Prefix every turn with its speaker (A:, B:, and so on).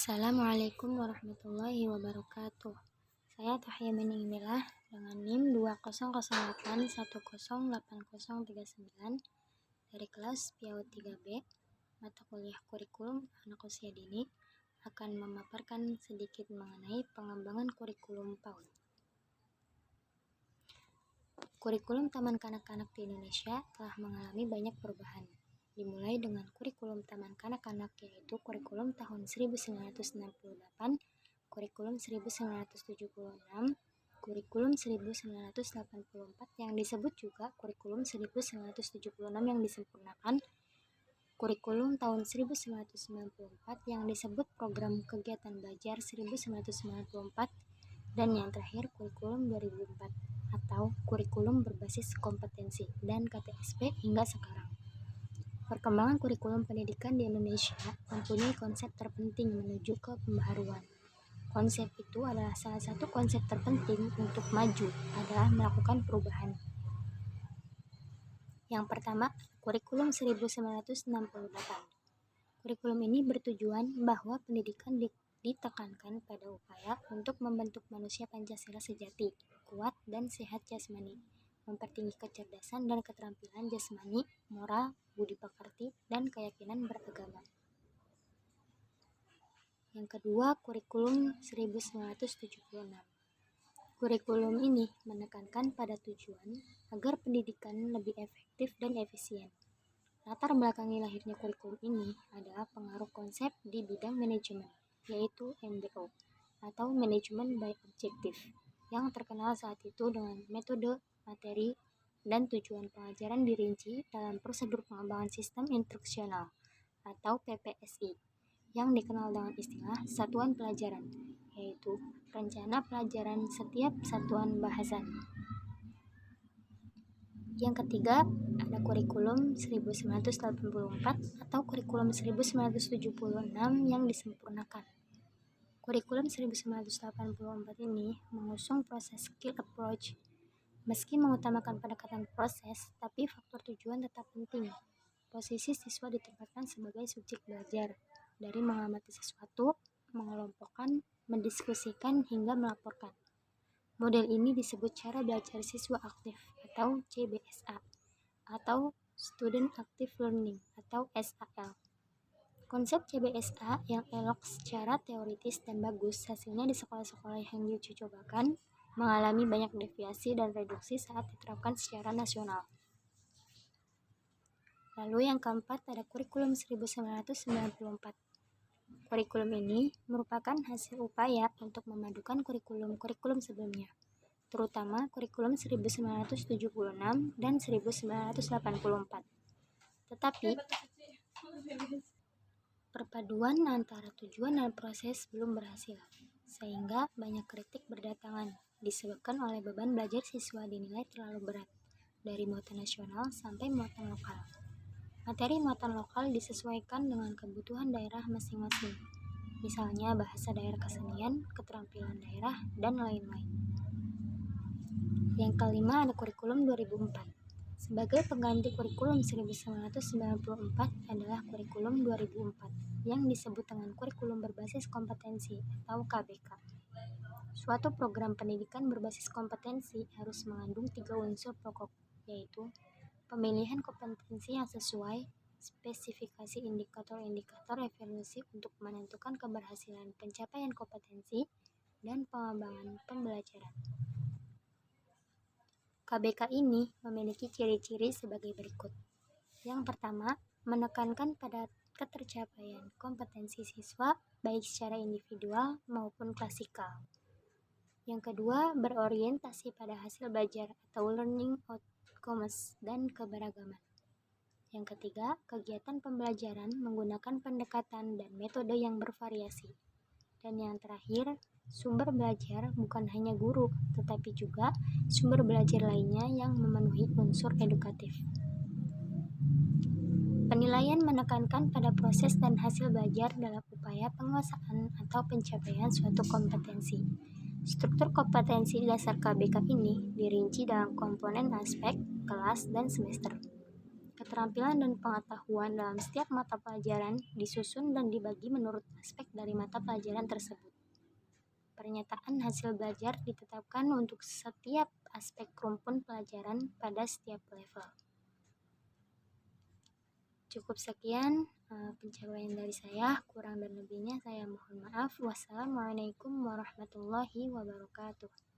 A: Assalamualaikum warahmatullahi wabarakatuh. Saya Tahya Miningmilah dengan NIM 2008108039 dari kelas PAUD 3B, mata kuliah kurikulum anak usia dini, akan memaparkan sedikit mengenai pengembangan kurikulum PAUD. Kurikulum Taman Kanak-kanak di Indonesia telah mengalami banyak perubahan, dimulai dengan kurikulum Taman Kanak-kanak yaitu kurikulum tahun 1968, kurikulum 1976, kurikulum 1984 yang disebut juga kurikulum 1976 yang disempurnakan, kurikulum tahun 1994 yang disebut program kegiatan belajar 1994, dan yang terakhir kurikulum 2004 atau kurikulum berbasis kompetensi dan KTSP hingga sekarang. Perkembangan kurikulum pendidikan di Indonesia mempunyai konsep terpenting menuju ke pembaharuan. Konsep itu adalah salah satu konsep terpenting untuk maju adalah melakukan perubahan. Yang pertama, kurikulum 1968. Kurikulum ini bertujuan bahwa pendidikan ditekankan pada upaya untuk membentuk manusia Pancasila sejati, kuat dan sehat jasmani, mempertinggi kecerdasan dan keterampilan jasmani, moral, budi pekerti, dan keyakinan beragama. Yang kedua, kurikulum 1976. Kurikulum ini menekankan pada tujuan agar pendidikan lebih efektif dan efisien. Latar belakangi lahirnya kurikulum ini adalah pengaruh konsep di bidang manajemen, yaitu MBO atau Management by Objective, yang terkenal saat itu dengan metode, materi, dan tujuan pengajaran dirinci dalam prosedur pengembangan sistem instruksional atau PPSI, yang dikenal dengan istilah satuan pelajaran, yaitu rencana pelajaran setiap satuan bahasa. Yang ketiga, ada kurikulum 1984 atau kurikulum 1976 yang disempurnakan. Kurikulum 1984 ini mengusung proses skill approach. Meski mengutamakan pendekatan proses, tapi faktor tujuan tetap penting. Posisi siswa ditempatkan sebagai subjek belajar, dari mengamati sesuatu, mengelompokkan, mendiskusikan, hingga melaporkan. Model ini disebut cara belajar siswa aktif atau CBSA atau Student Active Learning atau SAL. Konsep CBSA yang elok secara teoritis dan bagus hasilnya di sekolah-sekolah yang diuji cobakan mengalami banyak deviasi dan reduksi saat diterapkan secara nasional. Lalu yang keempat ada kurikulum 1994. Kurikulum ini merupakan hasil upaya untuk memadukan kurikulum-kurikulum sebelumnya, terutama kurikulum 1976 dan 1984. Tetapi, perpaduan antara tujuan dan proses belum berhasil, sehingga banyak kritik berdatangan, disebabkan oleh beban belajar siswa dinilai terlalu berat, dari muatan nasional sampai muatan lokal. Materi muatan lokal disesuaikan dengan kebutuhan daerah masing-masing, misalnya bahasa daerah, kesenian, keterampilan daerah, dan lain-lain. Yang kelima ada kurikulum 2004. Sebagai pengganti kurikulum 1994 adalah kurikulum 2004 yang disebut dengan kurikulum berbasis kompetensi atau KBK. Suatu program pendidikan berbasis kompetensi harus mengandung 3 unsur pokok, yaitu pemilihan kompetensi yang sesuai, spesifikasi indikator-indikator evaluasi untuk menentukan keberhasilan pencapaian kompetensi, dan pengembangan pembelajaran. KBK ini memiliki ciri-ciri sebagai berikut. Yang pertama, menekankan pada ketercapaian kompetensi siswa baik secara individual maupun klasikal. Yang kedua, berorientasi pada hasil belajar atau learning outcomes dan keberagaman. Yang ketiga, kegiatan pembelajaran menggunakan pendekatan dan metode yang bervariasi. Dan yang terakhir, sumber belajar bukan hanya guru, tetapi juga sumber belajar lainnya yang memenuhi unsur edukatif. Penilaian menekankan pada proses dan hasil belajar dalam upaya penguasaan atau pencapaian suatu kompetensi. Struktur kompetensi dasar KBK ini dirinci dalam komponen aspek, kelas, dan semester. Keterampilan dan pengetahuan dalam setiap mata pelajaran disusun dan dibagi menurut aspek dari mata pelajaran tersebut. Pernyataan hasil belajar ditetapkan untuk setiap aspek rumpun pelajaran pada setiap level. Cukup sekian pencapaian dari saya, kurang dan lebihnya saya mohon maaf. Wassalamualaikum warahmatullahi wabarakatuh.